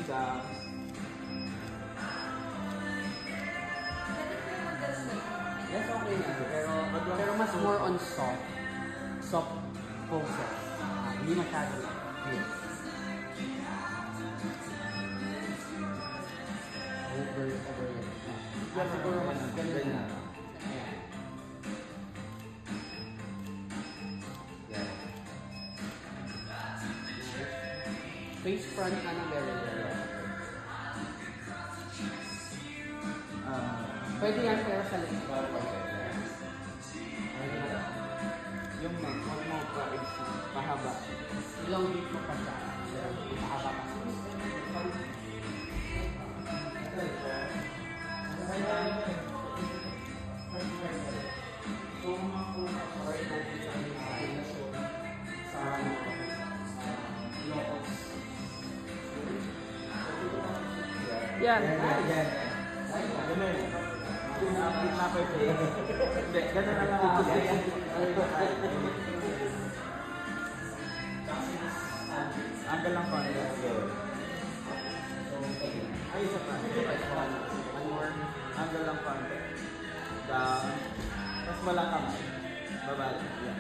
sa... Yes, okay na. Pero mas more on soft. Soft poses. Hindi masyado. Yes. Over it. Siguro mas ganun na. Ayan. Face front ka na meron. Pwede yan pero sa likod. Yung huwag mo pahaba. Long dip mo pa siya. Mahaba pa. Yan. Hindi, gano'n na lang ako. Anggal lang pa. Ay, isa pa. One more. Anggal lang pa. Down. Tapos walang kamay. Babalik. Yan.